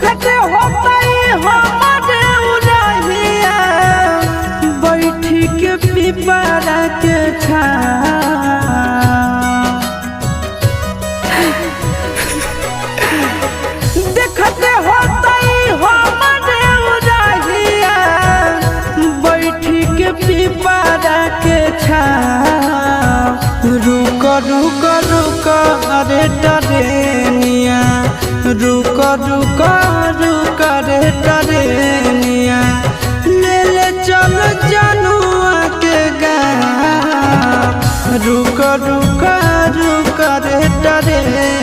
देखते होता हमारे उड़हिया बैठी के पिपरा के देखते होता हमारे उड़हिया बैठी के पिपरा के रुक रुक रुक अरे टरेनिया रुक रुक रुक रे टरेनिया ले ले चल जनुआ के गाँव रुक रुक रुक रे टरेनिया।